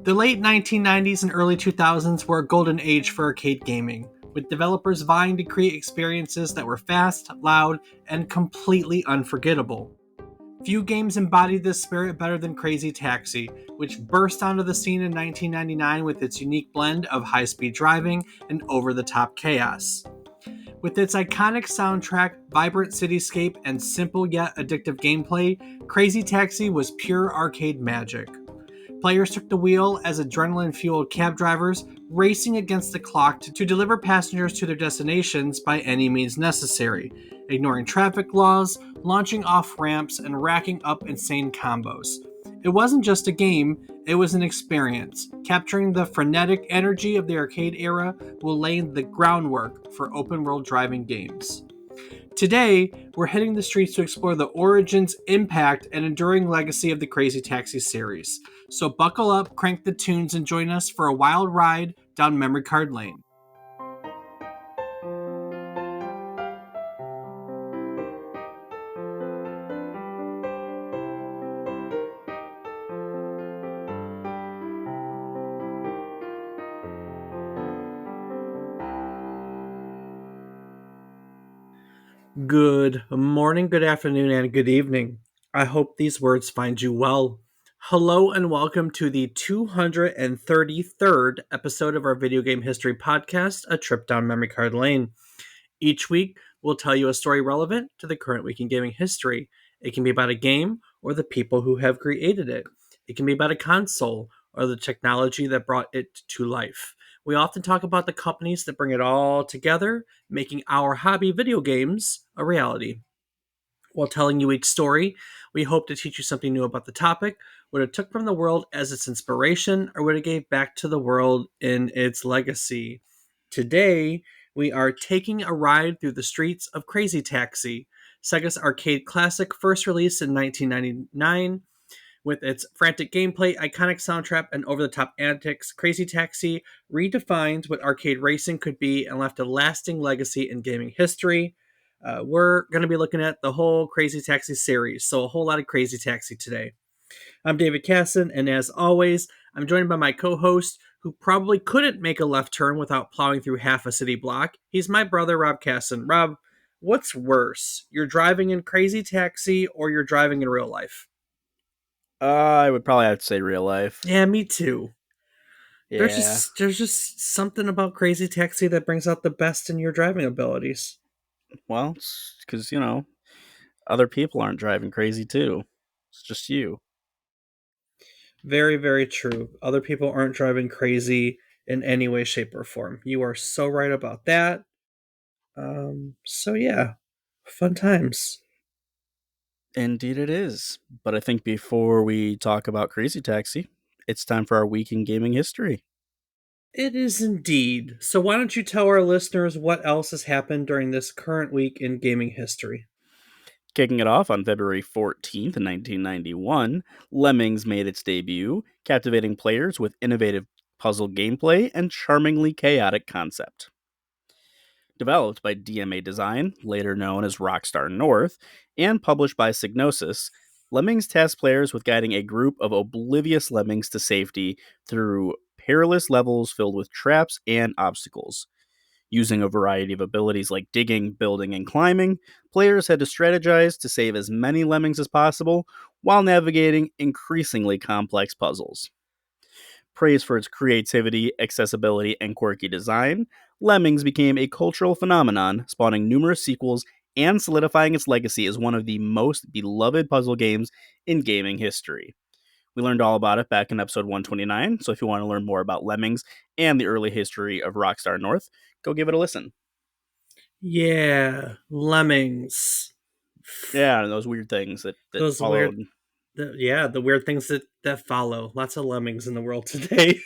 The late 1990s and early 2000s were a golden age for arcade gaming, with developers vying to create experiences that were fast, loud, and completely unforgettable. Few games embodied this spirit better than Crazy Taxi, which burst onto the scene in 1999 with its unique blend of high-speed driving and over-the-top chaos. With its iconic soundtrack, vibrant cityscape, and simple yet addictive gameplay, Crazy Taxi was pure arcade magic. Players took the wheel as adrenaline-fueled cab drivers, racing against the clock to deliver passengers to their destinations by any means necessary, ignoring traffic laws, launching off ramps, and racking up insane combos. It wasn't just a game, it was an experience, capturing the frenetic energy of the arcade era while laying the groundwork for open-world driving games. Today, we're hitting the streets to explore the origins, impact, and enduring legacy of the Crazy Taxi series. So buckle up, crank the tunes, and join us for a wild ride down memory card lane. Good morning, good afternoon, and good evening. I hope these words find you well. Hello and welcome to the 233rd episode of our video game history podcast, A Trip Down Memory Card Lane. Each week, we'll tell you a story relevant to the current week in gaming history. It can be about a game or the people who have created it. It can be about a console or the technology that brought it to life. We often talk about the companies that bring it all together, making our hobby video games a reality. While telling you each story, we hope to teach you something new about the topic, what it took from the world as its inspiration, or what it gave back to the world in its legacy. Today, we are taking a ride through the streets of Crazy Taxi, Sega's arcade classic first released in 1999. With its frantic gameplay, iconic soundtrack, and over-the-top antics, Crazy Taxi redefined what arcade racing could be and left a lasting legacy in gaming history. We're going to be looking at the whole Crazy Taxi series, so a whole lot of Crazy Taxi today. I'm David Casson, and as always, I'm joined by my co-host, who probably couldn't make a left turn without plowing through half a city block. He's my brother, Rob Casson. Rob, what's worse? You're driving in Crazy Taxi or you're driving in real life? I would probably have to say real life. Yeah, me too. Yeah. There's just something about Crazy Taxi that brings out the best in your driving abilities. Well, it's because, other people aren't driving crazy too. It's just you. Very, very true. Other people aren't driving crazy in any way, shape, or form. You are so right about that. So yeah, fun times. Indeed it is. But I think before we talk about Crazy Taxi, it's time for our week in gaming history. It is indeed. So why don't you tell our listeners what else has happened during this current week in gaming history? Kicking it off on February 14th, 1991, Lemmings made its debut, captivating players with innovative puzzle gameplay and charmingly chaotic concept. Developed by DMA Design, later known as Rockstar North, and published by Psygnosis, Lemmings tasked players with guiding a group of oblivious lemmings to safety through perilous levels filled with traps and obstacles. Using a variety of abilities like digging, building, and climbing, players had to strategize to save as many lemmings as possible while navigating increasingly complex puzzles. Praised for its creativity, accessibility, and quirky design, Lemmings became a cultural phenomenon, spawning numerous sequels and solidifying its legacy as one of the most beloved puzzle games in gaming history. We learned all about it back in episode 129, so if you want to learn more about Lemmings and the early history of Rockstar North, go give it a listen. Yeah, Lemmings. Yeah, those weird things that Those followed. the weird things that follow. Lots of lemmings in the world today.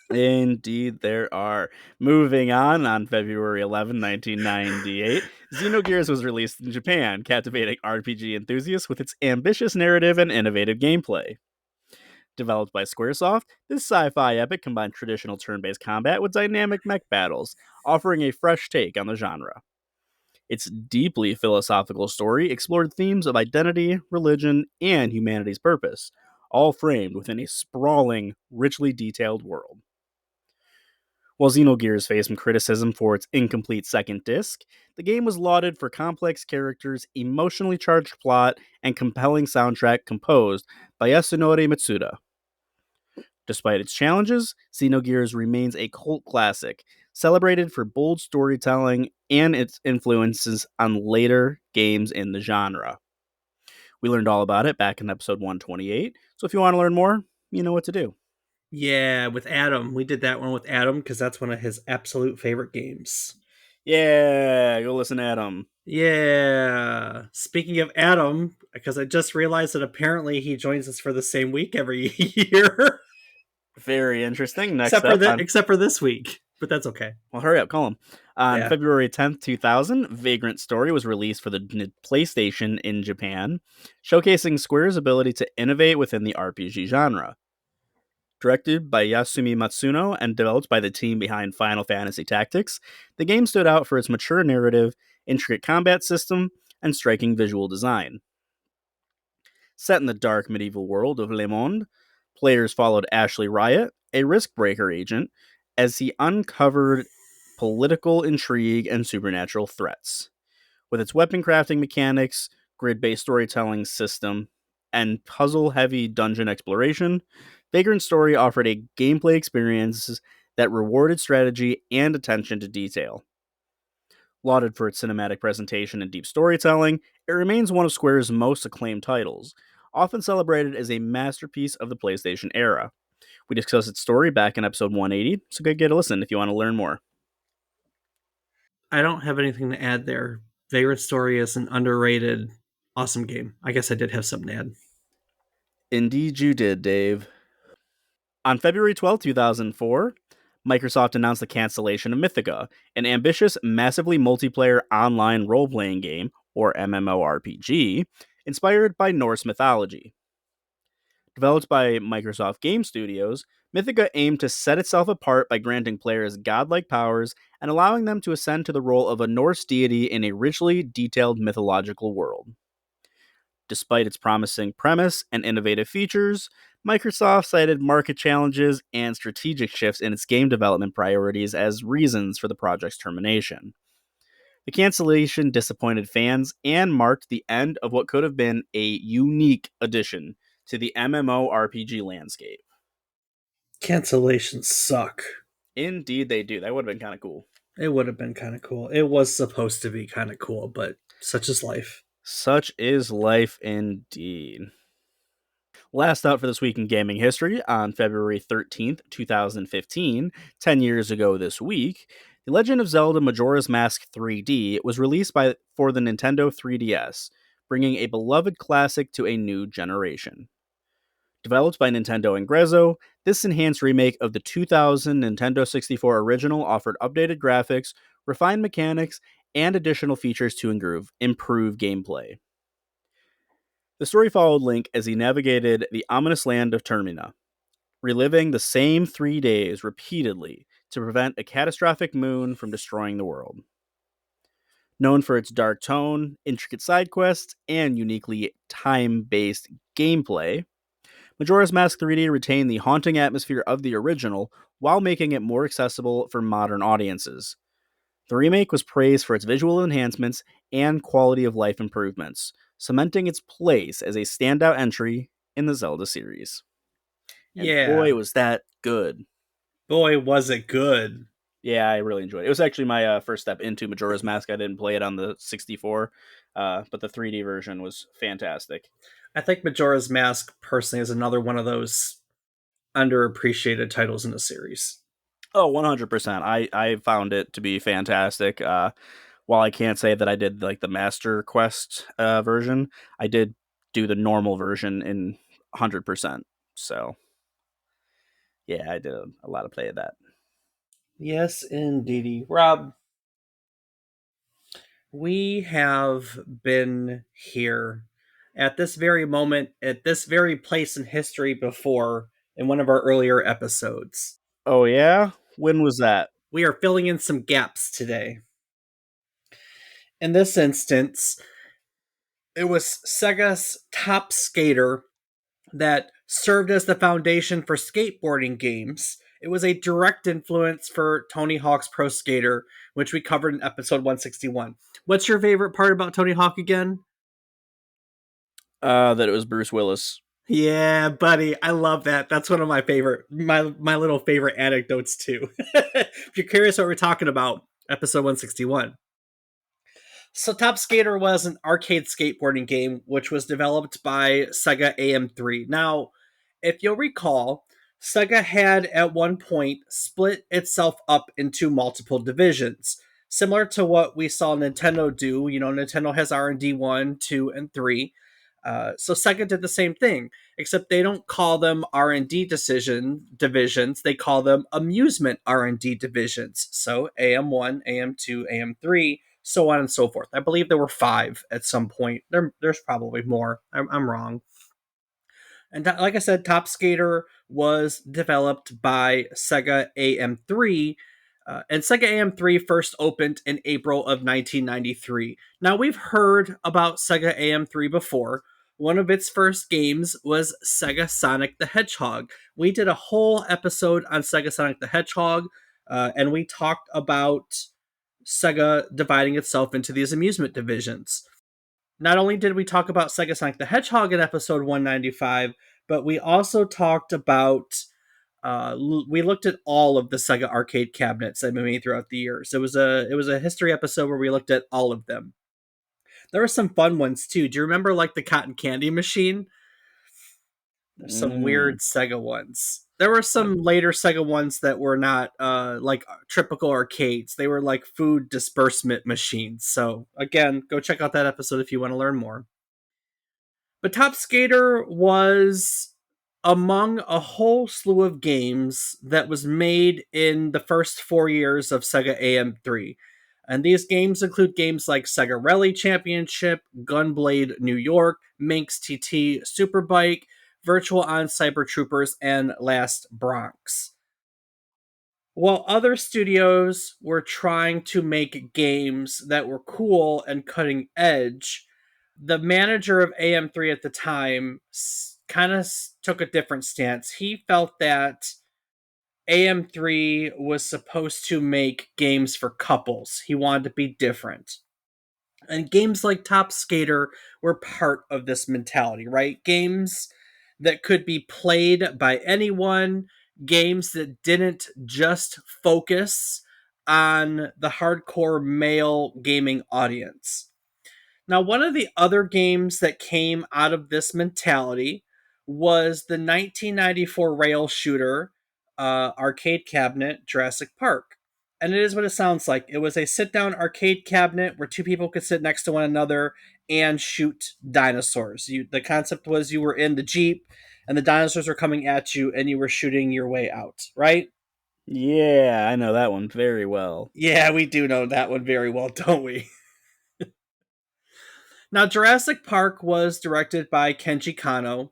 Indeed, there are. Moving on February 11, 1998, Xenogears was released in Japan, captivating RPG enthusiasts with its ambitious narrative and innovative gameplay. Developed by Squaresoft, this sci-fi epic combined traditional turn-based combat with dynamic mech battles, offering a fresh take on the genre. Its deeply philosophical story explored themes of identity, religion, and humanity's purpose, all framed within a sprawling, richly detailed world. While Xenogears faced some criticism for its incomplete second disc, the game was lauded for complex characters, emotionally charged plot, and compelling soundtrack composed by Yasunori Mitsuda. Despite its challenges, Xenogears remains a cult classic, celebrated for bold storytelling and its influences on later games in the genre. We learned all about it back in episode 128, so if you want to learn more, you know what to do. Yeah, with Adam. We did that one with Adam because that's one of his absolute favorite games. Yeah, go listen to Adam. Yeah. Speaking of Adam, because I just realized that apparently he joins us for the same week every year. Very interesting. Next up on except for this week. But that's okay. Well, hurry up, call him. On Yeah. February 10th, 2000, Vagrant Story was released for the PlayStation in Japan, showcasing Square's ability to innovate within the RPG genre. Directed by Yasumi Matsuno and developed by the team behind Final Fantasy Tactics, the game stood out for its mature narrative, intricate combat system, and striking visual design. Set in the dark medieval world of Le Monde, players followed Ashley Riot, a risk breaker agent, as he uncovered political intrigue and supernatural threats. With its weapon crafting mechanics, grid based storytelling system, and puzzle heavy dungeon exploration, Vagrant Story offered a gameplay experience that rewarded strategy and attention to detail. Lauded for its cinematic presentation and deep storytelling, it remains one of Square's most acclaimed titles, often celebrated as a masterpiece of the PlayStation era. We discussed its story back in episode 180, so go get a listen if you want to learn more. I don't have anything to add there. Vagrant Story is an underrated, awesome game. I guess I did have something to add. Indeed, you did, Dave. On February 12th, 2004, Microsoft announced the cancellation of Mythica, an ambitious, massively multiplayer online role playing game, or MMORPG, inspired by Norse mythology. Developed by Microsoft Game Studios, Mythica aimed to set itself apart by granting players godlike powers and allowing them to ascend to the role of a Norse deity in a richly detailed mythological world. Despite its promising premise and innovative features, Microsoft cited market challenges and strategic shifts in its game development priorities as reasons for the project's termination. The cancellation disappointed fans and marked the end of what could have been a unique addition to the MMORPG landscape. Cancellations suck. Indeed, they do. That would have been kind of cool. It would have been kind of cool. It was supposed to be kind of cool, but such is life. Such is life indeed. Last up for this week in gaming history, on February 13th, 2015, 10 years ago this week, The Legend of Zelda Majora's Mask 3D was released for the Nintendo 3DS, bringing a beloved classic to a new generation. Developed by Nintendo and Grezzo, this enhanced remake of the 2000 Nintendo 64 original offered updated graphics, refined mechanics, and additional features to improve gameplay. The story followed Link as he navigated the ominous land of Termina, reliving the same 3 days repeatedly to prevent a catastrophic moon from destroying the world. Known for its dark tone, intricate side quests, and uniquely time-based gameplay, Majora's Mask 3D retained the haunting atmosphere of the original while making it more accessible for modern audiences. The remake was praised for its visual enhancements and quality of life improvements, cementing its place as a standout entry in the Zelda series. And Yeah. boy, was that good. Boy, was it good. Yeah, I really enjoyed it. It was actually my first step into Majora's Mask. I didn't play it on the 64, but the 3D version was fantastic. I think Majora's Mask personally is another one of those underappreciated titles in the series. Oh, 100%. I found it to be fantastic. While I can't say that I did like the Master Quest version, I did do the normal version in 100%. So, yeah, I did a lot of play of that. Yes, indeedy. Rob, we have been here at this very moment, at this very place in history before in one of our earlier episodes. Oh, yeah? When was that? We are filling in some gaps today. In this instance, it was Sega's Top Skater that served as the foundation for skateboarding games. It was a direct influence for Tony Hawk's Pro Skater, which we covered in episode 161. What's your favorite part about Tony Hawk again? That it was Bruce Willis. Yeah, buddy, I love that. That's one of my little favorite anecdotes too. If you're curious what we're talking about, episode 161. So Top Skater was an arcade skateboarding game which was developed by Sega AM3. Now, if you'll recall, Sega had at one point split itself up into multiple divisions, similar to what we saw Nintendo do. You know, Nintendo has R&D 1, 2, and 3. So Sega did the same thing, except they don't call them R&D divisions. They call them amusement R&D divisions. So AM1, AM2, AM3, so on and so forth. I believe there were 5 at some point. There's probably more. I'm wrong. And like I said, Top Skater was developed by Sega AM3, and Sega AM3 first opened in April of 1993. Now, we've heard about Sega AM3 before. One of its first games was Sega Sonic the Hedgehog. We did a whole episode on Sega Sonic the Hedgehog, and we talked about Sega dividing itself into these amusement divisions. Not only did we talk about Sega Sonic the Hedgehog in episode 195, but we also talked about we looked at all of the Sega arcade cabinets that have been made throughout the years. It was a history episode where we looked at all of them. There were some fun ones too. Do you remember like the cotton candy machine? There's some Mm. weird Sega ones. There were I, some later Sega ones that were not like typical arcades. They were like food disbursement machines. So again, go check out that episode if you want to learn more. But Top Skater was among a whole slew of games that was made in the first 4 years of Sega AM3. And these games include games like Sega Rally Championship, Gunblade New York, Minx TT Superbike, Virtual On Cyber Troopers, and Last Bronx. While other studios were trying to make games that were cool and cutting edge, the manager of AM3 at the time kind of took a different stance. He felt that AM3 was supposed to make games for couples. He wanted to be different. And games like Top Skater were part of this mentality, right? Games that could be played by anyone, games that didn't just focus on the hardcore male gaming audience. Now, one of the other games that came out of this mentality was the 1994 rail shooter arcade cabinet Jurassic Park. And it is what it sounds like. It was a sit down arcade cabinet where two people could sit next to one another and shoot dinosaurs. The concept was you were in the Jeep and the dinosaurs were coming at you and you were shooting your way out, right? yeah, I know that one very well. Yeah, we do know that one very well, don't we? Now, Jurassic Park was directed by Kenji Kanno,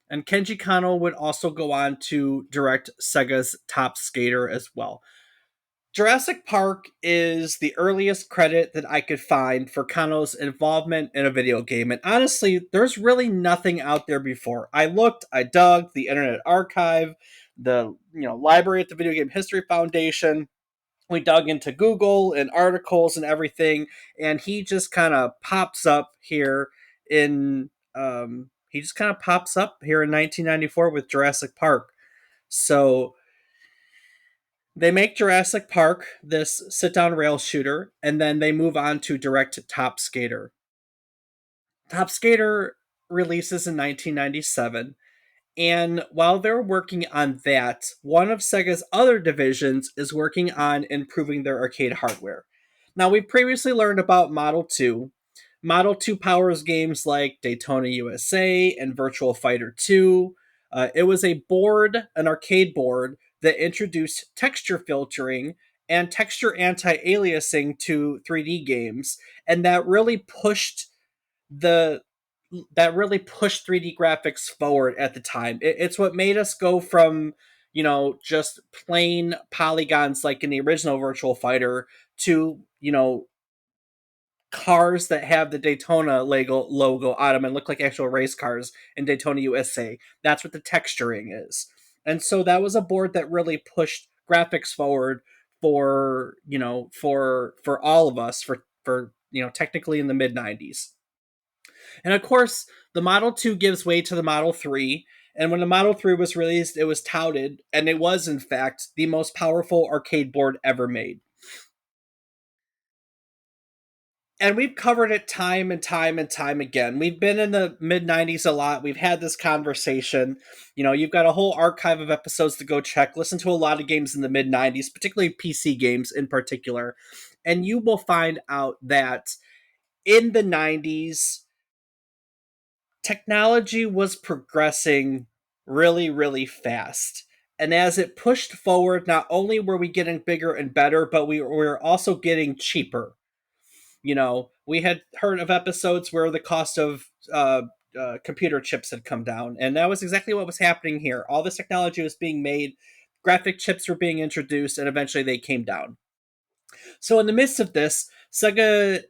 and Kenji Kanno would also go on to direct Sega's Top Skater as well. Jurassic Park is the earliest credit that I could find for Kanno's involvement in a video game, and honestly, there's really nothing out there before. I looked, I dug the Internet Archive, the library at the Video Game History Foundation. We dug into Google and articles and everything, and he just kind of pops up here in he just kind of pops up here in 1994 with Jurassic Park. So they make Jurassic Park this sit-down rail shooter, and then they move on to direct Top Skater. Top Skater releases in 1997. And while they're working on that, one of Sega's other divisions is working on improving their arcade hardware. Now, we previously learned about Model 2. Model 2 powers games like Daytona USA and Virtual Fighter 2. It was a board, an arcade board, that introduced texture filtering and texture anti aliasing to 3D games, and the that really pushed 3D graphics forward at the time. It's what made us go from, just plain polygons like in the original Virtual Fighter to, cars that have the Daytona logo on them and look like actual race cars in Daytona, USA. That's what the texturing is. And so that was a board that really pushed graphics forward for, for all of us for technically in the mid 90s. And of course, the Model 2 gives way to the Model 3. And when the Model 3 was released, it was touted, and it was, in fact, the most powerful arcade board ever made. And we've covered it time and time and time again. We've been in the mid 90s a lot. We've had this conversation. You've got a whole archive of episodes to go check. Listen to a lot of games in the mid 90s, particularly PC games in particular. And you will find out that in the 90s, technology was progressing really, really fast. And as it pushed forward, not only were we getting bigger and better, but we were also getting cheaper. We had heard of episodes where the cost of computer chips had come down, and that was exactly what was happening here. All this technology was being made, graphic chips were being introduced, and eventually they came down. So in the midst of this, Sega,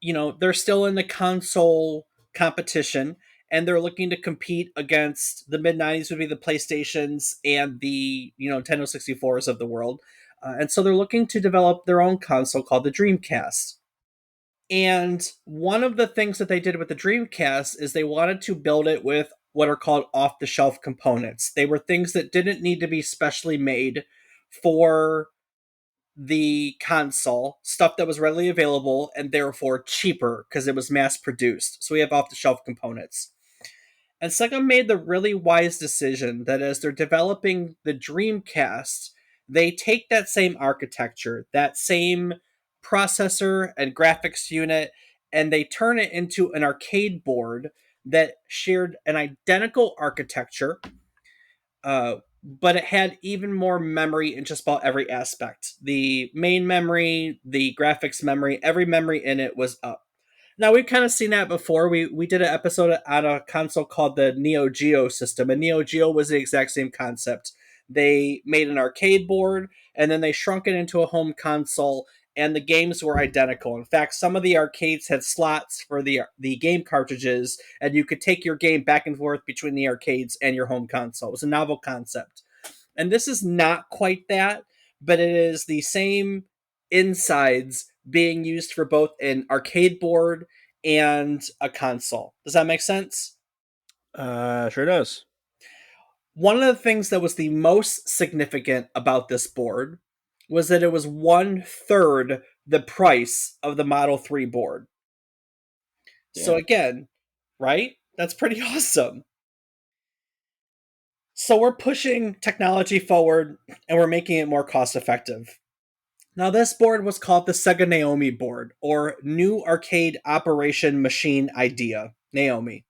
they're still in the console competition, and they're looking to compete against the mid 90s would be the PlayStations and the Nintendo 64s of the world. And so they're looking to develop their own console called the Dreamcast. And one of the things that they did with the Dreamcast is they wanted to build it with what are called off the shelf components. They were things that didn't need to be specially made for the console, stuff that was readily available and therefore cheaper because it was mass produced. So we have off the shelf components. And Sega made the really wise decision that as they're developing the Dreamcast, they take that same architecture, that same processor and graphics unit, and they turn it into an arcade board that shared an identical architecture, but it had even more memory in just about every aspect. The main memory, the graphics memory, every memory in it was up. Now we've kind of seen that before. We did an episode on a console called the Neo Geo system, and Neo Geo was the exact same concept. They made an arcade board and then they shrunk it into a home console, and the games were identical. In fact, some of the arcades had slots for the game cartridges, and you could take your game back and forth between the arcades and your home console. It was a novel concept. And this is not quite that, but it is the same insides being used for both an arcade board and a console. Does that make sense? Sure does. One of the things that was the most significant about this board was that it was 1/3 the price of the Model 3 board. So Yeah. again, right? That's pretty awesome. So we're pushing technology forward and we're making it more cost effective. Now, this board was called the Sega NAOMI board, or New Arcade Operation Machine Idea, NAOMI.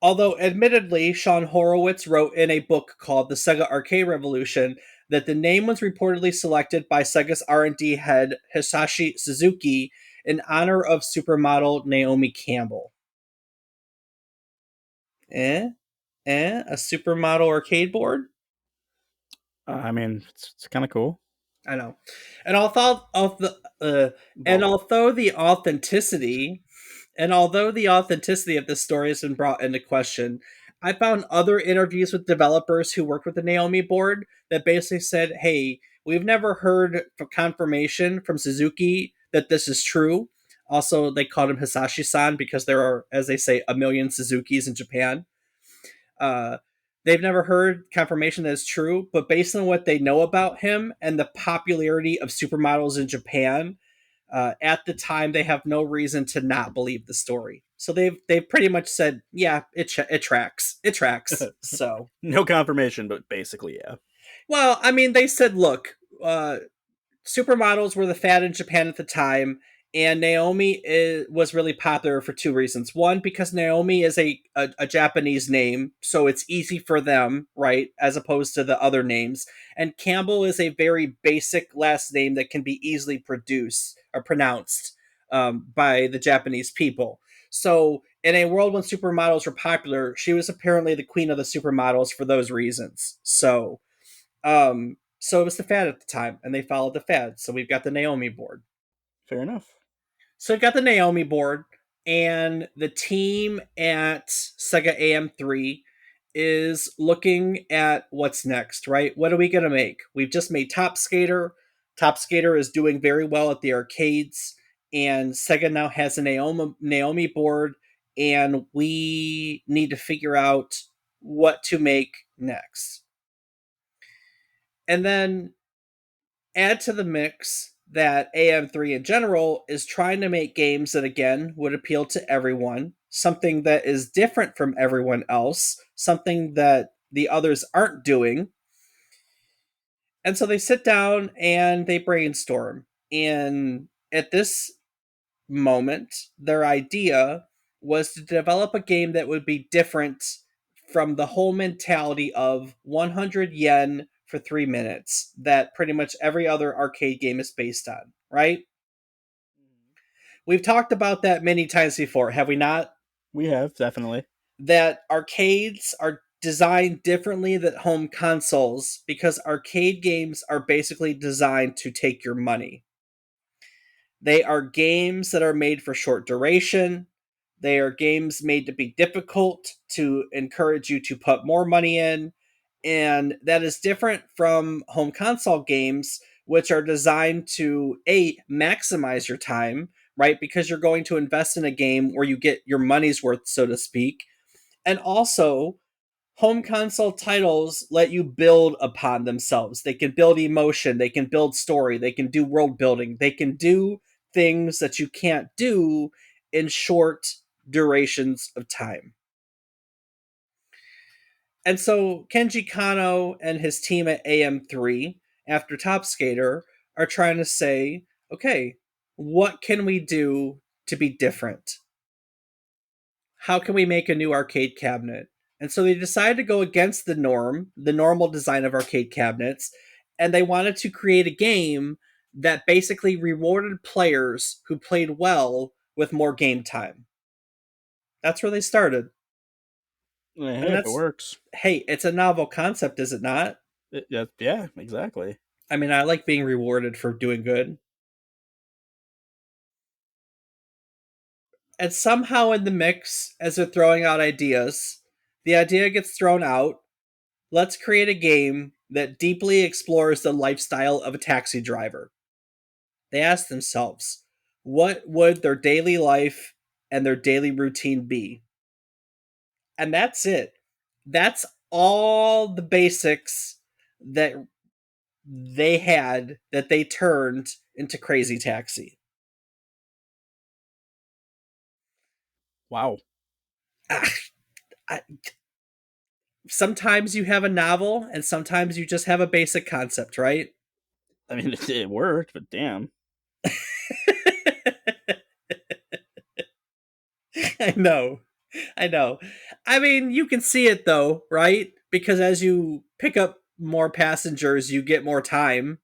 Although, admittedly, Sean Horowitz wrote in a book called The Sega Arcade Revolution that the name was reportedly selected by Sega's R&D head Hisashi Suzuki in honor of supermodel Naomi Campbell. Eh? A supermodel arcade board? I mean, it's kind of cool. I know. And although of the and Well, although the authenticity and although the authenticity of this story has been brought into question, I found other interviews with developers who worked with the NAOMI board that basically said, "Hey, we've never heard for confirmation from Suzuki that this is true." Also, they called him Hisashi-san because there are, as they say, a million Suzukis in Japan. Uh, they've never heard confirmation that it's true, but based on what they know about him and the popularity of supermodels in Japan, at the time they have no reason to not believe the story. So they've pretty much said, yeah, it tracks, it tracks. So no confirmation, but basically, yeah. well, I mean, they said, look, supermodels were the fad in Japan at the time, and was really popular for two reasons. One, because Naomi is a Japanese name, so it's easy for them, right, as opposed to the other names. And Campbell is a very basic last name that can be easily produced or pronounced by the Japanese people. So, in a world when supermodels were popular, she was apparently the queen of the supermodels for those reasons. So it was the fad at the time, and they followed the fad. So we've got the NAOMI board. Fair enough. So I've got the NAOMI board, and the team at Sega AM3 is looking at what's next, right? What are we going to make? We've just made Top Skater. Top Skater is doing very well at the arcades, and Sega now has a Naomi board, and we need to figure out what to make next. And then add to the mix that AM3 in general is trying to make games that, again, would appeal to everyone, something that is different from everyone else, something that the others aren't doing. And so they sit down and they brainstorm. And at this moment, their idea was to develop a game that would be different from the whole mentality of 100 yen for 3 minutes that pretty much every other arcade game is based on, right? We've talked about that many times before, have we not? We have, definitely. That arcades are designed differently than home consoles because arcade games are basically designed to take your money. They are games that are made for short duration. They are games made to be difficult to encourage you to put more money in. And that is different from home console games, which are designed to maximize your time, right? Because you're going to invest in a game where you get your money's worth, so to speak. And also, home console titles let you build upon themselves. They can build emotion, they can build story, they can do world building, they can do things that you can't do in short durations of time. And so Kenji Kanno and his team at AM3 after Top Skater are trying to say, okay, what can we do to be different? How can we make a new arcade cabinet? And so they decided to go against the norm, the normal design of arcade cabinets, and they wanted to create a game that basically rewarded players who played well with more game time. That's where they started. Hey, And if it that's, works. hey, it's a novel concept, is it not? Yeah, exactly. I mean, I like being rewarded for doing good. And somehow in the mix, as they're throwing out ideas, the idea gets thrown out. Let's create a game that deeply explores the lifestyle of a taxi driver. They ask themselves, what would their daily life and their daily routine be? And that's it. That's all the basics that they had that they turned into Crazy Taxi. Wow. Ah, I, sometimes you have a novel and sometimes you just have a basic concept, right? I mean, it worked, but damn. I know. I know. I mean, you can see it though, right? Because as you pick up more passengers, you get more time.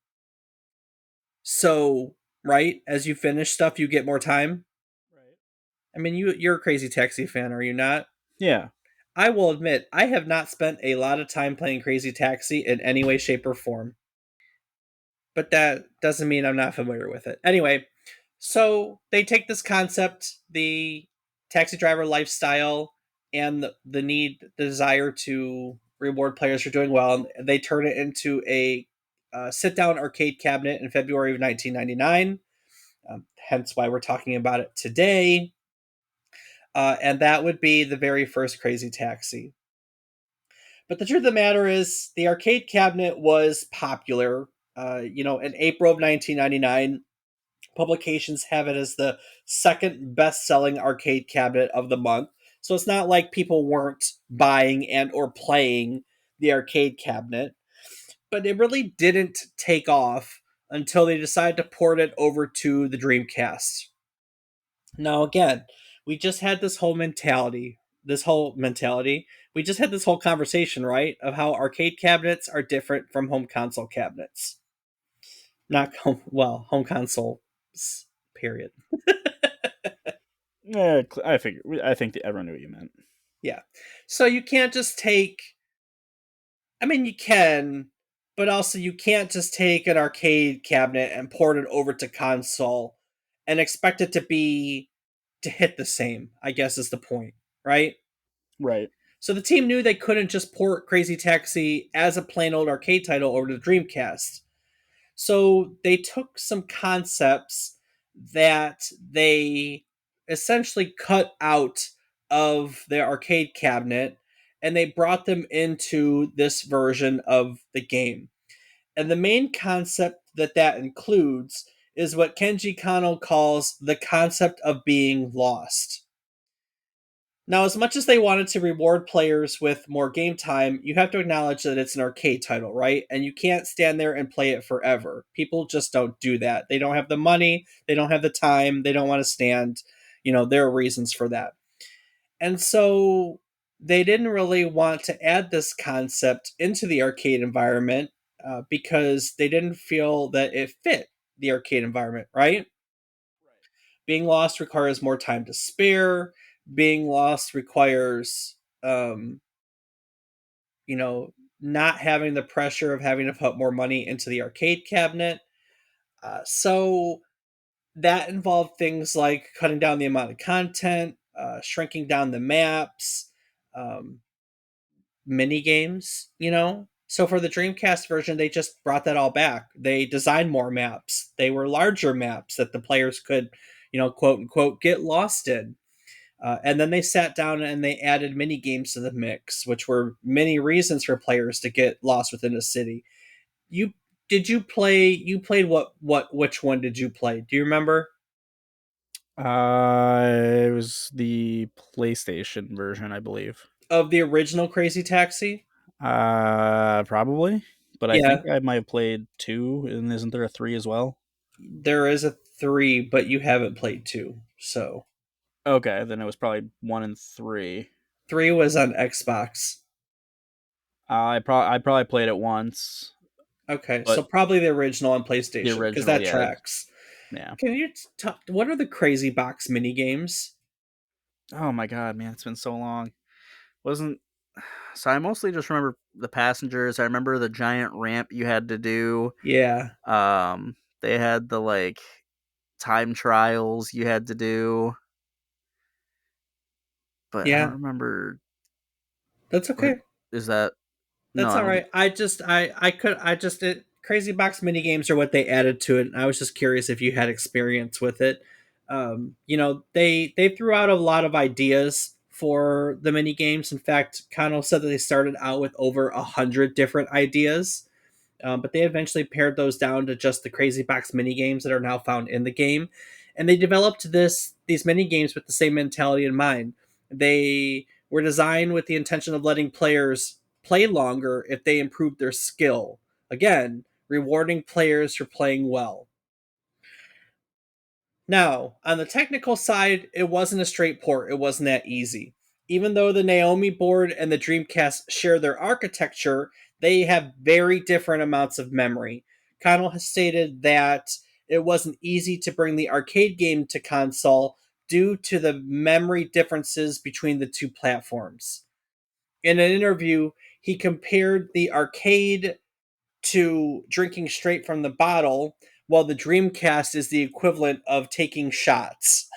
So, right, as you finish stuff, you get more time. Right. I mean, you're a Crazy Taxi fan, are you not? Yeah. I will admit, I have not spent a lot of time playing Crazy Taxi in any way, shape, or form. But that doesn't mean I'm not familiar with it. Anyway, so they take this concept, the taxi driver lifestyle, and the need, the desire to reward players for doing well, and they turn it into a sit down arcade cabinet in February of 1999. Hence why we're talking about it today. And that would be the very first Crazy Taxi. But the truth of the matter is, the arcade cabinet was popular. In April of 1999, publications have it as the second best-selling arcade cabinet of the month. So it's not like people weren't buying and or playing the arcade cabinet, but it really didn't take off until they decided to port it over to the Dreamcast. Now again, we just had we just had this whole conversation, right, of how arcade cabinets are different from home console cabinets. Not home console period. Yeah, I figured. I think that everyone knew what you meant. Yeah. So you can't just take, I mean, you can, but also you can't just take an arcade cabinet and port it over to console and expect it to hit the same, I guess is the point, right? Right. So the team knew they couldn't just port Crazy Taxi as a plain old arcade title over to the Dreamcast. So they took some concepts that they essentially cut out of their arcade cabinet and they brought them into this version of the game. And the main concept that includes is what Kenji Kanno calls the concept of being lost. Now, as much as they wanted to reward players with more game time, you have to acknowledge that it's an arcade title, right? And you can't stand there and play it forever. People just don't do that. They don't have the money, they don't have the time, they don't want to stand. There are reasons for that. And so they didn't really want to add this concept into the arcade environment because they didn't feel that it fit the arcade environment, right? Being lost requires more time to spare. Being lost requires, um, you know, not having the pressure of having to put more money into the arcade cabinet. So that involved things like cutting down the amount of content, shrinking down the maps, um, mini games. So for the Dreamcast version, they just brought that all back. They designed more maps. They were larger maps that the players could, quote unquote, get lost in. And then they sat down and they added mini games to the mix, which were many reasons for players to get lost within a city. You did you play? You played what? Which one did you play? Do you remember? It was the PlayStation version, I believe. Of the original Crazy Taxi? Probably, but I think Yeah, I might have played 2, and isn't there a 3 as well? there is a three, but you haven't played two. So Okay, then it was probably 1 and 3. three was on Xbox. I probably played it once, Okay, so but probably the original on the PlayStation because original, that yeah, tracks. yeah. Can you talk? What are the Crazy Box mini games? Oh my god, man, it's been so long. Wasn't So I mostly just remember the passengers. I remember the giant ramp you had to do. Yeah, They had the like time trials you had to do, but I don't yeah, remember that's what okay. is that. No, That's I all don't. right. Crazy Box mini games are what they added to it. And I was just curious if you had experience with it. They threw out a lot of ideas for the mini games. In fact, Kano said that they started out with over 100 different ideas. But they eventually pared those down to just the Crazy Box mini games that are now found in the game, and they developed these mini games with the same mentality in mind. They were designed with the intention of letting players play longer if they improved their skill. Again, rewarding players for playing well. Now, on the technical side, it wasn't a straight port. It wasn't that easy. Even though the NAOMI board and the Dreamcast share their architecture, they have very different amounts of memory. Connell has stated that it wasn't easy to bring the arcade game to console due to the memory differences between the two platforms. In an interview, he compared the arcade to drinking straight from the bottle, while the Dreamcast is the equivalent of taking shots.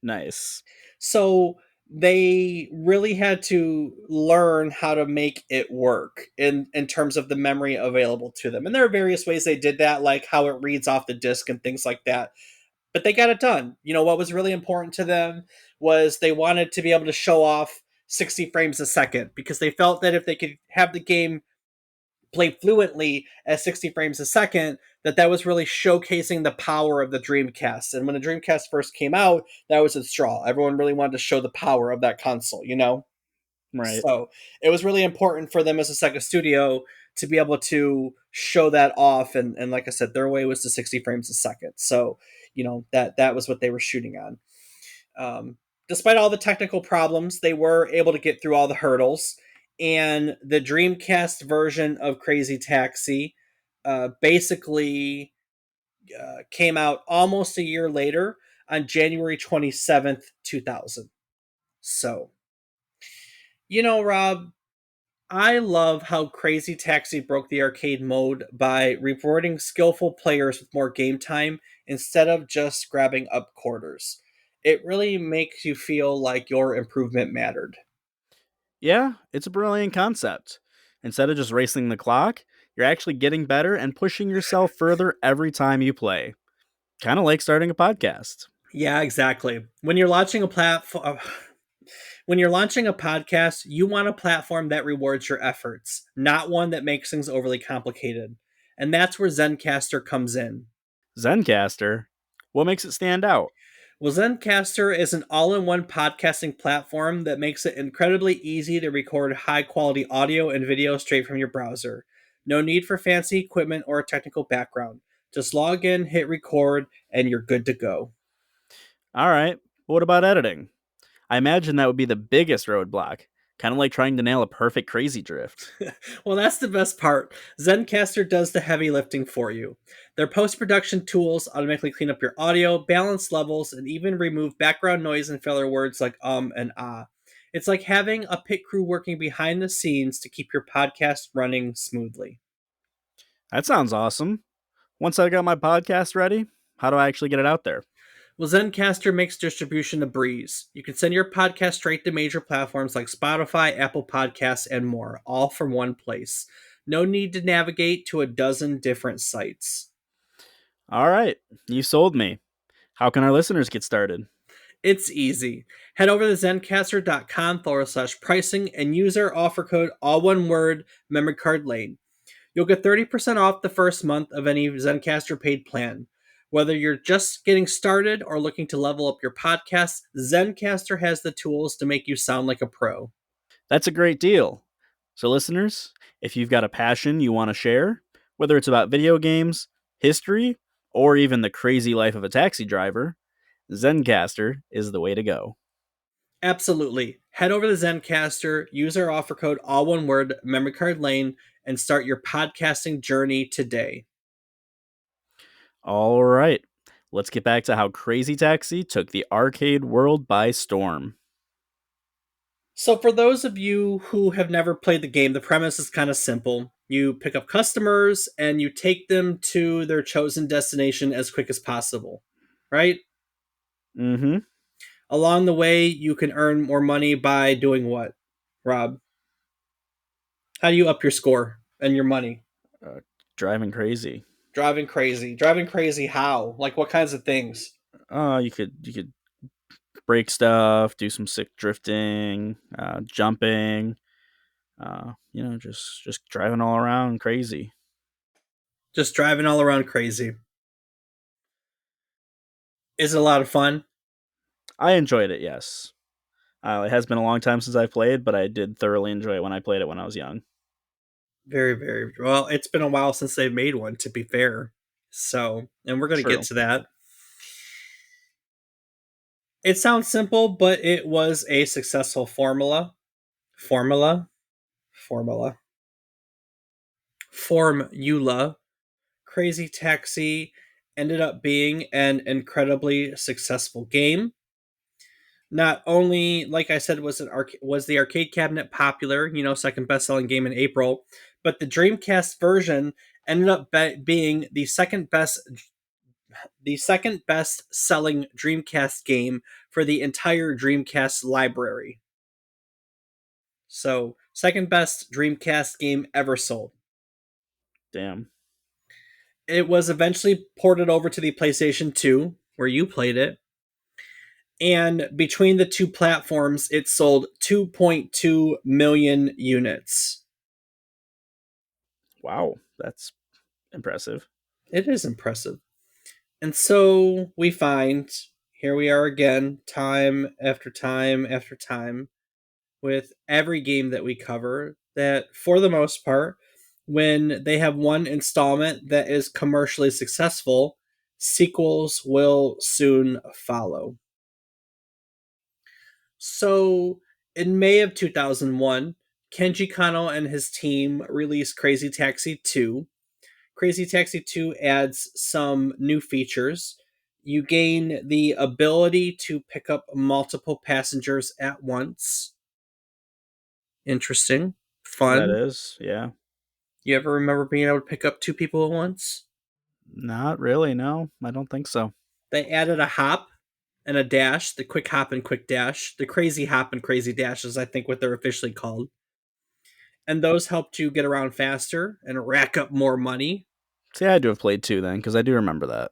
Nice. So they really had to learn how to make it work in terms of the memory available to them. And there are various ways they did that, like how it reads off the disc and things like that. But they got it done. What was really important to them was they wanted to be able to show off 60 frames a second because they felt that if they could have the game play fluently at 60 frames a second, that was really showcasing the power of the Dreamcast. And when the Dreamcast first came out, that was its draw. Everyone really wanted to show the power of that console. Right. So it was really important for them as a Sega studio to be able to show that off. And like I said, their way was to 60 frames a second. So, that was what they were shooting on. Despite all the technical problems, they were able to get through all the hurdles. And the Dreamcast version of Crazy Taxi basically came out almost a year later on January 27th, 2000. So, Rob, I love how Crazy Taxi broke the arcade mode by rewarding skillful players with more game time instead of just grabbing up quarters. It really makes you feel like your improvement mattered. Yeah, it's a brilliant concept. Instead of just racing the clock, you're actually getting better and pushing yourself further every time you play. Kind of like starting a podcast. Yeah, exactly. When you're launching a podcast, you want a platform that rewards your efforts, not one that makes things overly complicated. And that's where Zencaster comes in. Zencaster? What makes it stand out? Well, Zencaster is an all in one podcasting platform that makes it incredibly easy to record high quality audio and video straight from your browser. No need for fancy equipment or a technical background. Just log in, hit record, and you're good to go. Alright, but what about editing? I imagine that would be the biggest roadblock. Kind of like trying to nail a perfect crazy drift. Well, that's the best part. Zencaster does the heavy lifting for you. Their post production tools automatically clean up your audio, balance levels, and even remove background noise and filler words like and ah. It's like having a pit crew working behind the scenes to keep your podcast running smoothly. That sounds awesome. Once I got my podcast ready, how do I actually get it out there? Well, Zencaster makes distribution a breeze. You can send your podcast straight to major platforms like Spotify, Apple Podcasts, and more, all from one place. No need to navigate to a dozen different sites. Alright, you sold me. How can our listeners get started? It's easy. Head over to zencaster.com/pricing and use our offer code, all one word, memory card lane. You'll get 30% off the first month of any Zencaster paid plan. Whether you're just getting started or looking to level up your podcast, Zencaster has the tools to make you sound like a pro. That's a great deal. So, listeners, if you've got a passion you want to share, whether it's about video games, history, or even the crazy life of a taxi driver, Zencaster is the way to go. Absolutely. Head over to Zencaster, use our offer code, all one word, memory card lane, and start your podcasting journey today. All right, let's get back to how Crazy Taxi took the arcade world by storm. So, for those of you who have never played the game, the premise is kind of simple. You pick up customers and you take them to their chosen destination as quick as possible, right? Mm hmm. Along the way, you can earn more money by doing what, Rob? How do you up your score and your money? Uh, Driving crazy. Driving crazy. Driving crazy how? Like what kinds of things? You could break stuff, do some sick drifting, jumping, just driving all around crazy. Just driving all around crazy. Is it a lot of fun? I enjoyed it, yes. It has been a long time since I played, but I did thoroughly enjoy it when I played it when I was young. Very, very well. It's been a while since they've made one, to be fair. So, and we're going to get True. to that. It sounds simple, but it was a successful formula. Formula? Formula. Formula. Crazy Taxi ended up being an incredibly successful game. Not only, like I said, was the arcade cabinet popular, second best-selling game in April, but the Dreamcast version ended up being the second best selling Dreamcast game for the entire Dreamcast library. So, second best Dreamcast game ever sold. Damn. It was eventually ported over to the PlayStation 2, where you played it. And between the two platforms, it sold 2.2 million units. Wow, that's impressive. It is impressive. And so we find here we are again, time after time after time, with every game that we cover, that for the most part, when they have one installment that is commercially successful, sequels will soon follow. So, in May of 2001, Kenji Kanno and his team released Crazy Taxi 2. Crazy Taxi 2 adds some new features. You gain the ability to pick up multiple passengers at once. Interesting. fun. That is, yeah. You ever remember being able to pick up two people at once? Not really, no. I don't think so. They added a hop and a dash, the quick hop and quick dash, the crazy hop and crazy dash is I think what they're officially called. And those helped you get around faster and rack up more money. See, I had to have played 2 then, because I do remember that.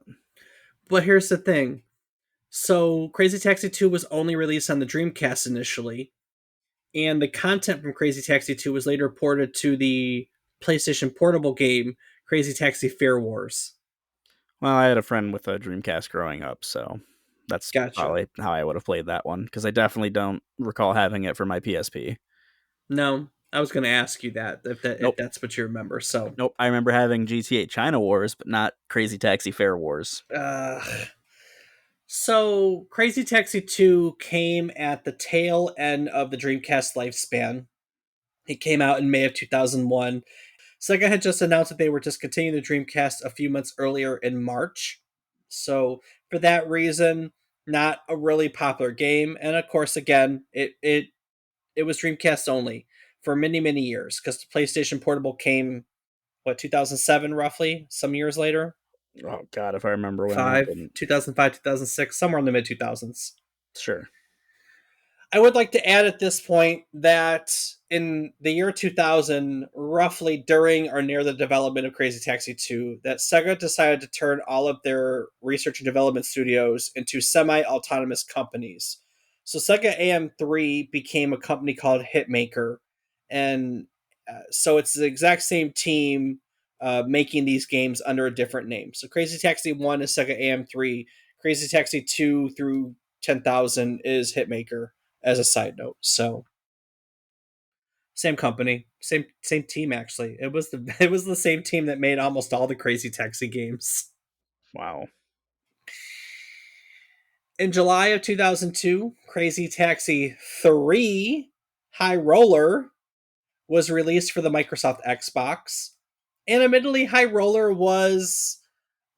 But here's the thing. So Crazy Taxi 2 was only released on the Dreamcast initially, and the content from Crazy Taxi 2 was later ported to the PlayStation Portable game Crazy Taxi Fair Wars. Well, I had a friend with a Dreamcast growing up, so that's Gotcha. probably how I would have played that one, because I definitely don't recall having it for my PSP. No, I was going to ask you that if Nope. that's what you remember. So, Nope. I remember having GTA China Wars, but not Crazy Taxi Fair Wars. uh, so Crazy Taxi 2 came at the tail end of the Dreamcast lifespan. It came out in May of 2001. Sega had just announced that they were discontinuing the Dreamcast a few months earlier in March. So, for that reason, not a really popular game. And of course, again, it was Dreamcast only for many, many years because the PlayStation Portable came, what, 2007 roughly, some years later? Oh, God, if I remember when it 5, happened. 2005, 2006, somewhere in the mid 2000s. Sure. I would like to add at this point that in the year 2000, roughly during or near the development of Crazy Taxi 2, that Sega decided to turn all of their research and development studios into semi-autonomous companies. So Sega AM3 became a company called Hitmaker, and so it's the exact same team making these games under a different name. So Crazy Taxi 1 is Sega AM3, Crazy Taxi 2 through 10,000 is Hitmaker as a side note. So same company, same team actually. It was the same team that made almost all the Crazy Taxi games. Wow. In July of 2002, Crazy Taxi 3 High Roller was released for the Microsoft Xbox. And admittedly, High Roller was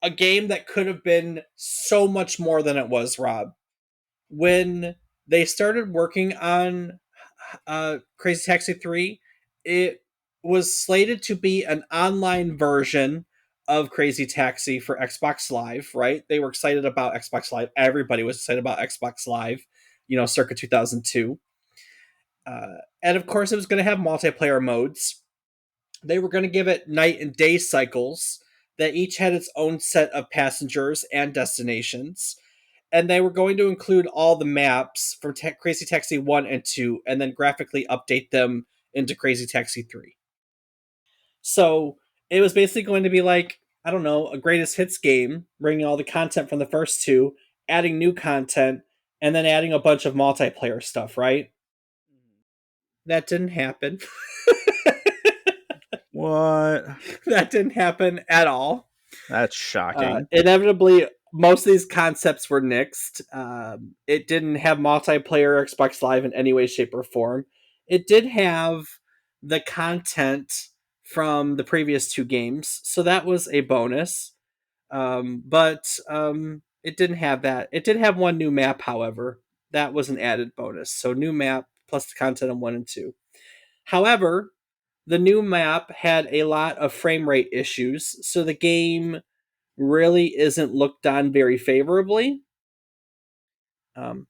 a game that could have been so much more than it was, Rob. When they started working on Crazy Taxi 3, it was slated to be an online version of Crazy Taxi for Xbox Live, right? They were excited about Xbox Live. Everybody was excited about Xbox Live, circa 2002. And of course, it was going to have multiplayer modes. They were going to give it night and day cycles that each had its own set of passengers and destinations, and they were going to include all the maps from Crazy Taxi 1 and 2 and then graphically update them into Crazy Taxi 3. So it was basically going to be like, I don't know, a greatest hits game, bringing all the content from the first two, adding new content, and then adding a bunch of multiplayer stuff, right? That didn't happen. What? That didn't happen at all. That's shocking. Inevitably, most of these concepts were nixed. It didn't have multiplayer Xbox Live in any way, shape, or form. It did have the content from the previous two games, so that was a bonus. But it didn't have that. It did have one new map, however. That was an added bonus. So, new map plus the content on 1 and 2. However, the new map had a lot of frame rate issues, so the game really isn't looked on very favorably.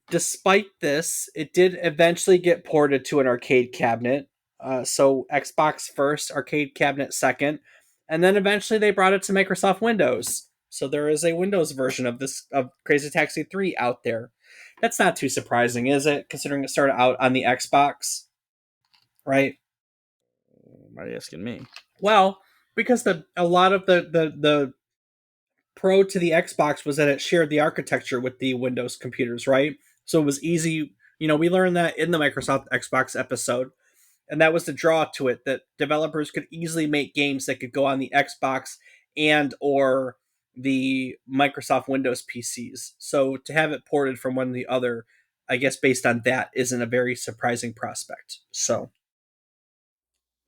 Despite this, it did eventually get ported to an arcade cabinet. So Xbox first, arcade cabinet second, and then eventually they brought it to Microsoft Windows. So there is a Windows version of this of Crazy Taxi 3 out there. That's not too surprising, is it? Considering it started out on the Xbox, right? Why are you asking me? Well, because a lot of the pro to the Xbox was that it shared the architecture with the Windows computers, right? So it was easy. We learned that in the Microsoft Xbox episode, and that was the draw to it, that developers could easily make games that could go on the Xbox and or the Microsoft Windows PCs. So to have it ported from one to the other, I guess based on that, isn't a very surprising prospect. So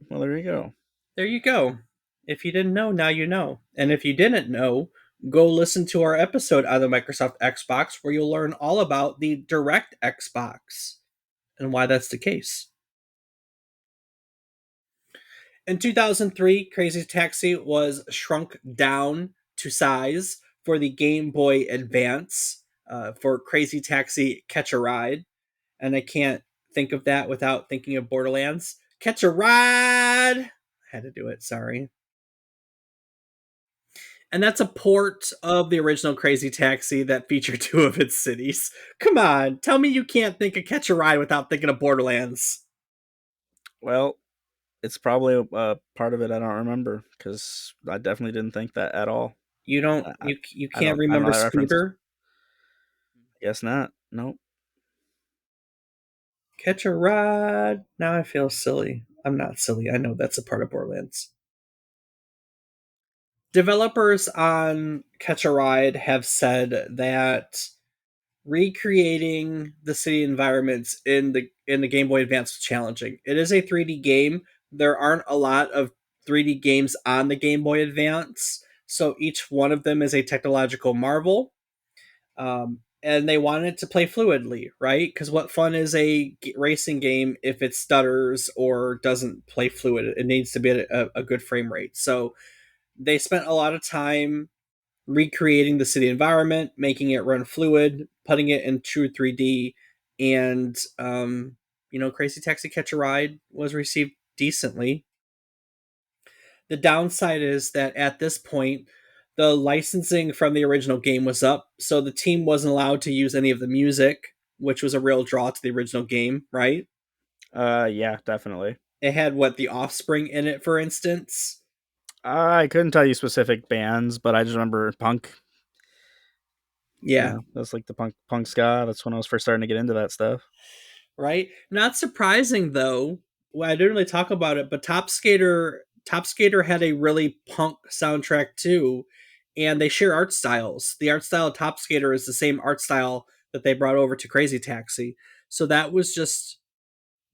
Well, there you go. there you go. If you didn't know, now you know. And if you didn't know, go listen to our episode on the Microsoft Xbox where you'll learn all about the Direct Xbox and why that's the case. In 2003, Crazy Taxi was shrunk down to size for the Game Boy Advance for Crazy Taxi Catch a Ride. And I can't think of that without thinking of Borderlands. Catch a Ride! I had to do it, sorry. And that's a port of the original Crazy Taxi that featured two of its cities. Come on, tell me you can't think of Catch a Ride without thinking of Borderlands. Well, it's probably a part of it I don't remember because I definitely didn't think that at all. You don't I, I, you I can't don't know remember that reference. Scooter? Guess not. Nope. Catch a Ride. Now I feel silly. I'm not silly. I know that's a part of Borderlands. Developers on Catch a Ride have said that recreating the city environments in the Game Boy Advance was challenging. It is a 3D game. There aren't a lot of 3D games on the Game Boy Advance, so each one of them is a technological marvel. And they wanted to play fluidly, right? Because what fun is a racing game if it stutters or doesn't play fluid? It needs to be at a good frame rate. So they spent a lot of time recreating the city environment, making it run fluid, putting it in true 3D, and Crazy Taxi Catch a Ride was received decently. The downside is that at this point, the licensing from the original game was up, so the team wasn't allowed to use any of the music, which was a real draw to the original game, right? Yeah, definitely. It had what the Offspring in it, for instance. I couldn't tell you specific bands, but I just remember punk. Yeah, That's like the punk ska. That's when I was first starting to get into that stuff. right? Not surprising though. Well, I didn't really talk about it, but Top Skater had a really punk soundtrack too, and they share art styles. The art style of Top Skater is the same art style that they brought over to Crazy Taxi. So that was just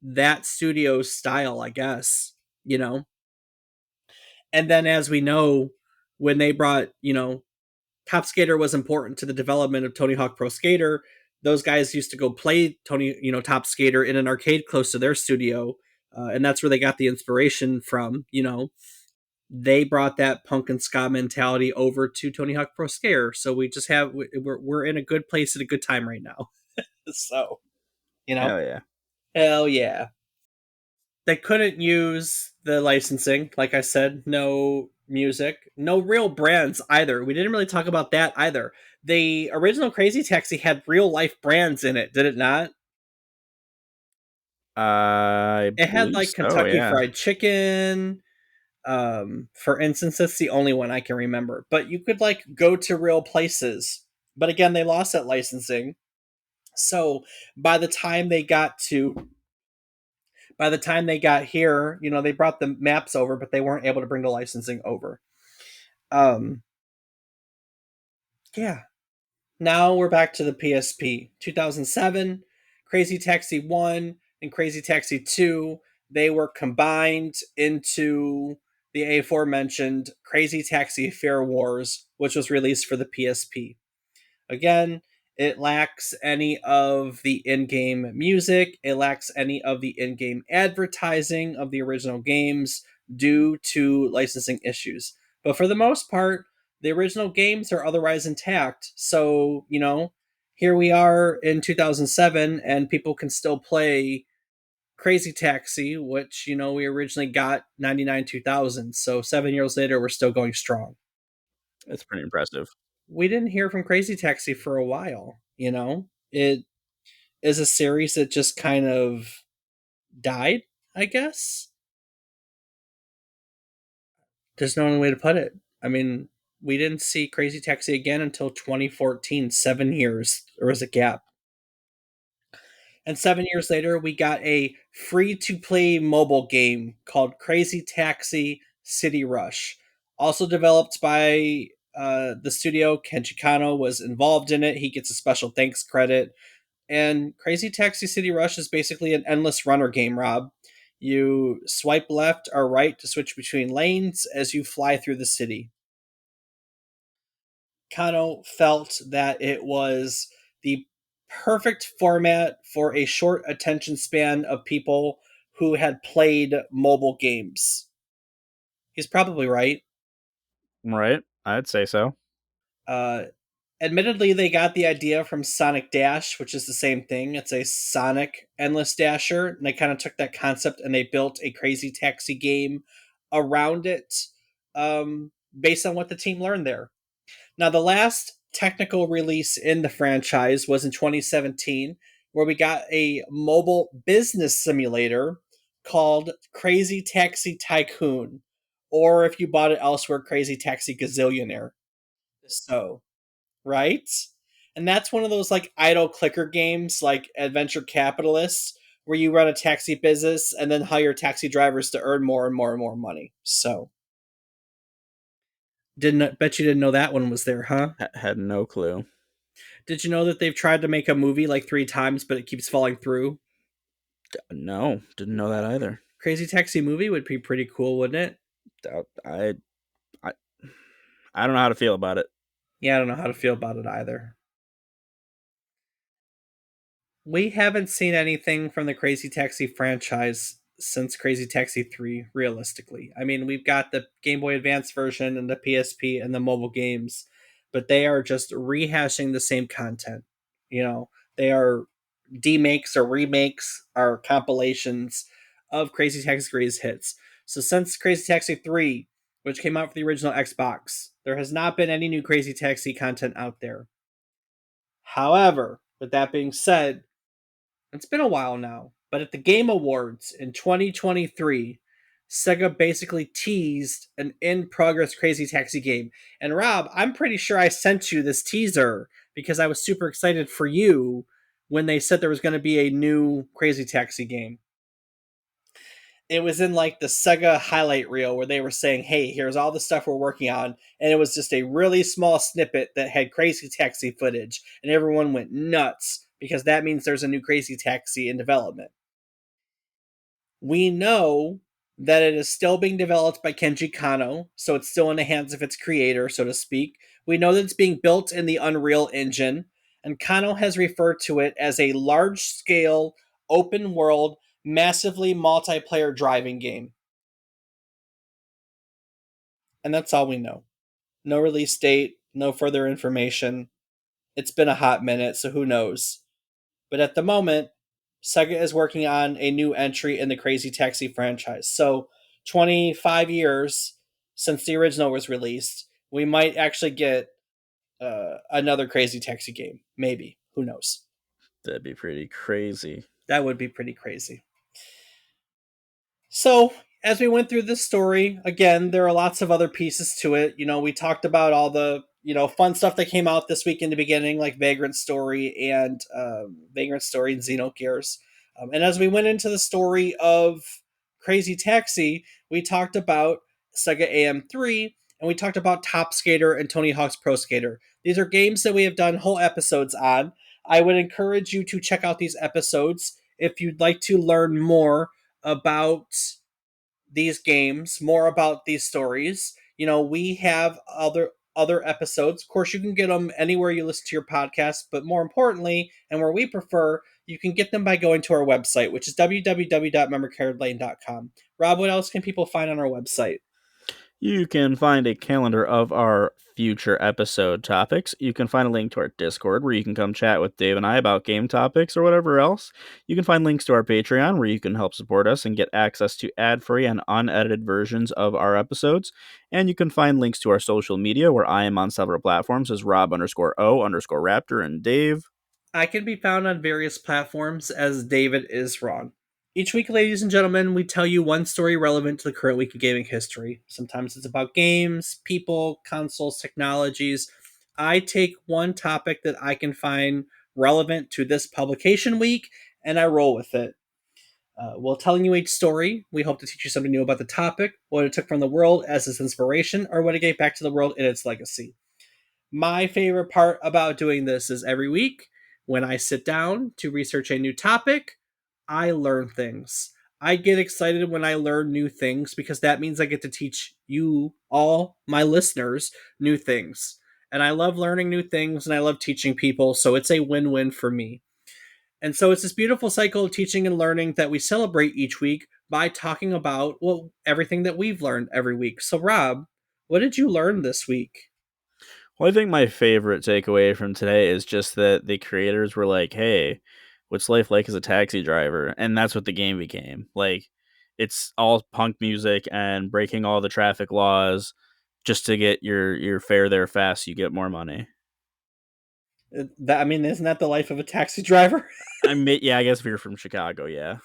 that studio's style, I guess, you know. And then as we know, when they brought, Top Skater was important to the development of Tony Hawk Pro Skater. Those guys used to go play Top Skater in an arcade close to their studio, and that's where they got the inspiration from. They brought that punk and ska mentality over to Tony Hawk Pro Skater. So we just have we're in a good place at a good time right now. So you know, Hell yeah. hell yeah. They couldn't use the licensing, like I said, no music, no real brands either. We didn't really talk about that either. The original Crazy Taxi had real life brands in it, did it not? I It had believe like so. Kentucky Yeah. Fried Chicken. For instance, that's the only one I can remember. But you could like go to real places. But again, they lost that licensing. So by the time they got to by the time they got here, they brought the maps over, but they weren't able to bring the licensing over. Um, yeah. Now we're back to the PSP. 2007, Crazy Taxi 1 and Crazy Taxi 2, they were combined into the aforementioned Crazy Taxi Fair Wars, which was released for the PSP. Again, it lacks any of the in game music, it lacks any of the in game advertising of the original games due to licensing issues. But for the most part, the original games are otherwise intact. So, here we are in 2007, and people can still play Crazy Taxi, which, we originally got 99 2000. So 7 years later, we're still going strong. It's pretty impressive. We didn't hear from Crazy Taxi for a while. It is a series that just kind of died, I guess. There's no other way to put it. I mean, we didn't see Crazy Taxi again until 2014. 7 years. There was a gap. And 7 years later, we got a free to play mobile game called Crazy Taxi City Rush. Also developed by the studio. Kenji Kanno was involved in it. He gets a special thanks credit. And Crazy Taxi City Rush is basically an endless runner game, Rob. You swipe left or right to switch between lanes as you fly through the city. Kano felt that it was the perfect format for a short attention span of people who had played mobile games. He's probably right. Right? I'd say so. Uh, Admittedly, they got the idea from Sonic Dash, which is the same thing. It's a Sonic Endless Dasher, and they kind of took that concept and they built a Crazy Taxi game around it, based on what the team learned there. Now, the last technical release in the franchise was in 2017, where we got a mobile business simulator called Crazy Taxi Tycoon, or if you bought it elsewhere, Crazy Taxi Gazillionaire. So, right? And that's one of those like idle clicker games like Adventure Capitalists where you run a taxi business and then hire taxi drivers to earn more and more and more money. So, didn't bet you didn't know that one was there, huh? Had no clue. Did you know that they've tried to make a movie like 3 times but it keeps falling through? No, didn't know that either. Crazy Taxi movie would be pretty cool, wouldn't it? I, I, I don't know how to feel about it. Yeah, I don't know how to feel about it either. We haven't seen anything from the Crazy Taxi franchise since Crazy Taxi 3, realistically. I mean, we've got the Game Boy Advance version and the PSP and the mobile games, but they are just rehashing the same content. They are demakes or remakes or compilations of Crazy Taxi Greatest Hits. So since Crazy Taxi 3, which came out for the original Xbox, there has not been any new Crazy Taxi content out there. However, with that being said, it's been a while now, but at the Game Awards in 2023, Sega basically teased an in progress Crazy Taxi game. And Rob, I'm pretty sure I sent you this teaser because I was super excited for you when they said there was going to be a new Crazy Taxi game. It was in like the Sega highlight reel where they were saying, hey, here's all the stuff we're working on. And it was just a really small snippet that had Crazy Taxi footage. And everyone went nuts because that means there's a new Crazy Taxi in development. We know that it is still being developed by Kenji Kanno, so it's still in the hands of its creator, so to speak. We know that it's being built in the Unreal Engine, and Kanno has referred to it as a large scale, open world, massively multiplayer driving game. And that's all we know. No release date, no further information. It's been a hot minute, so who knows? But at the moment, Sega is working on a new entry in the Crazy Taxi franchise. So, 25 years since the original was released, we might actually get another Crazy Taxi game. Maybe. Who knows? That'd be pretty crazy. That would be pretty crazy. So, as we went through this story, again, there are lots of other pieces to it. We talked about all the fun stuff that came out this week in the beginning, like Vagrant Story and Xenogears. And as we went into the story of Crazy Taxi, we talked about Sega AM3 and we talked about Top Skater and Tony Hawk's Pro Skater. These are games that we have done whole episodes on. I would encourage you to check out these episodes if you'd like to learn more about these games, more about these stories. We have other episodes. Of course, you can get them anywhere you listen to your podcast, but more importantly, and where we prefer, you can get them by going to our website, which is www.memorycardlane.com. Rob, what else can people find on our website? You can find a calendar of our future episode topics. You can find a link to our Discord where you can come chat with Dave and I about game topics or whatever else. You can find links to our Patreon where you can help support us and get access to ad-free and unedited versions of our episodes. And you can find links to our social media where I am on several platforms as Rob_O_Raptor and Dave. I can be found on various platforms as David is Ron. Each week, ladies and gentlemen, we tell you one story relevant to the current week of gaming history. Sometimes it's about games, people, consoles, technologies. I take one topic that I can find relevant to this publication week and I roll with it. While telling you each story, we hope to teach you something new about the topic, what it took from the world as its inspiration, or what it gave back to the world in its legacy. My favorite part about doing this is every week when I sit down to research a new topic, I learn things. I get excited when I learn new things because that means I get to teach you, all my listeners, new things. And I love learning new things and I love teaching people, so it's a win win for me. And so it's this beautiful cycle of teaching and learning that we celebrate each week by talking about, well, everything that we've learned every week. So, Rob, what did you learn this week? Well, I think my favorite takeaway from today is just that the creators were like, "Hey, what's life like as a taxi driver?" And that's what the game became. Like, it's all punk music and breaking all the traffic laws just to get your fare there fast. So you get more money. That, I mean, isn't that the life of a taxi driver? Yeah, I guess if you're from Chicago, yeah.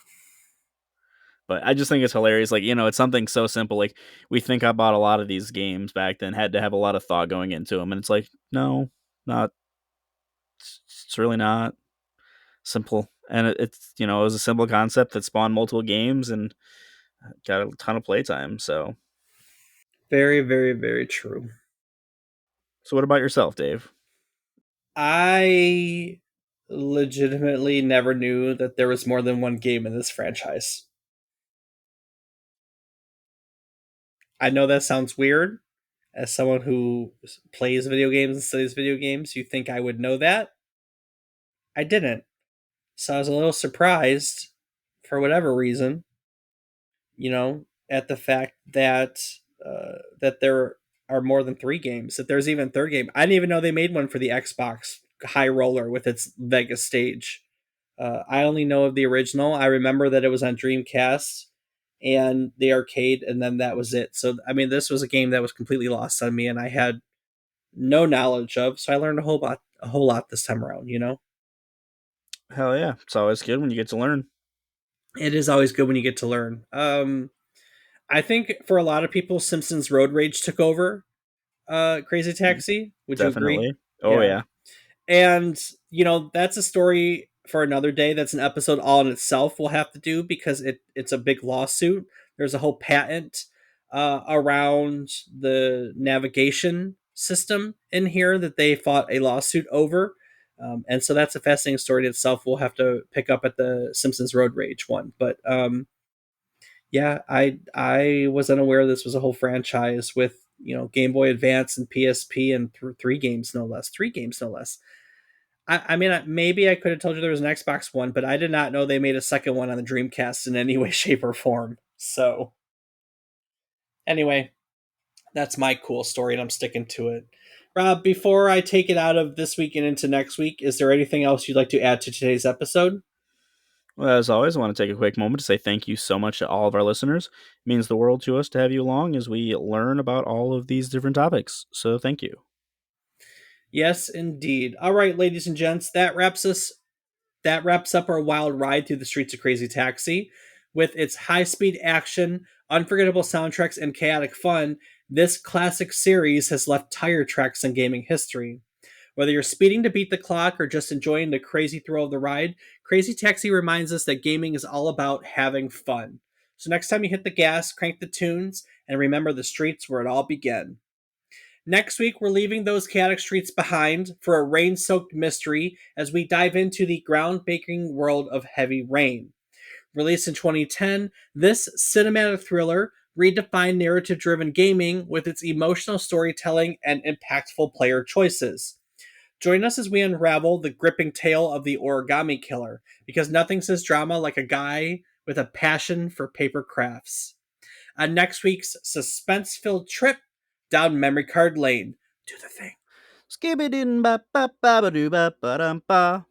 But I just think it's hilarious. Like, it's something so simple. Like, we think about a lot of these games back then had to have a lot of thought going into them, and it's like, no, not. It's really not simple. And it was a simple concept that spawned multiple games and got a ton of playtime. Very, very, very true. So what about yourself, Dave? I legitimately never knew that there was more than one game in this franchise. I know that sounds weird. As someone who plays video games and studies video games, you think I would know that. I didn't. So I was a little surprised for whatever reason, at the fact that there are more than three games, that there's even a third game. I didn't even know they made one for the Xbox High Roller with its Vegas stage. I only know of the original. I remember that it was on Dreamcast and the arcade, and then that was it. So, I mean, this was a game that was completely lost on me, and I had no knowledge of. So I learned a whole lot this time around. Hell yeah. It's always good when you get to learn. It is always good when you get to learn. I think for a lot of people, Simpsons Road Rage took over Crazy Taxi. Would you agree? Definitely. Oh Yeah. yeah. And, that's a story for another day. That's an episode all in itself we'll have to do because it's a big lawsuit. There's a whole patent around the navigation system in here that they fought a lawsuit over. And so that's a fascinating story in itself. We'll have to pick up at the Simpsons Road Rage one. But yeah, I was unaware this was a whole franchise with Game Boy Advance and PSP and three games no less. Three games no less. I mean, maybe I could have told you there was an Xbox one, but I did not know they made a second one on the Dreamcast in any way, shape, or form. So, anyway, that's my cool story, and I'm sticking to it. Rob, before I take it out of this week and into next week, is there anything else you'd like to add to today's episode? Well, as always, I want to take a quick moment to say thank you so much to all of our listeners. It means the world to us to have you along as we learn about all of these different topics. So thank you. Yes, indeed. All right, ladies and gents, that wraps up our wild ride through the streets of Crazy Taxi. With its high speed action, unforgettable soundtracks, and chaotic fun, this classic series has left tire tracks in gaming history. Whether you're speeding to beat the clock or just enjoying the crazy thrill of the ride, Crazy Taxi reminds us that gaming is all about having fun. So next time you hit the gas, crank the tunes, and remember the streets where it all began. Next week, we're leaving those chaotic streets behind for a rain soaked mystery as we dive into the groundbreaking world of Heavy Rain. Released in 2010, this cinematic thriller redefined narrative driven gaming with its emotional storytelling and impactful player choices. Join us as we unravel the gripping tale of the origami killer, because nothing says drama like a guy with a passion for paper crafts. On next week's suspense filled trip down memory card lane. Do the thing. Skibidin ba ba ba ba doo ba ba dum ba.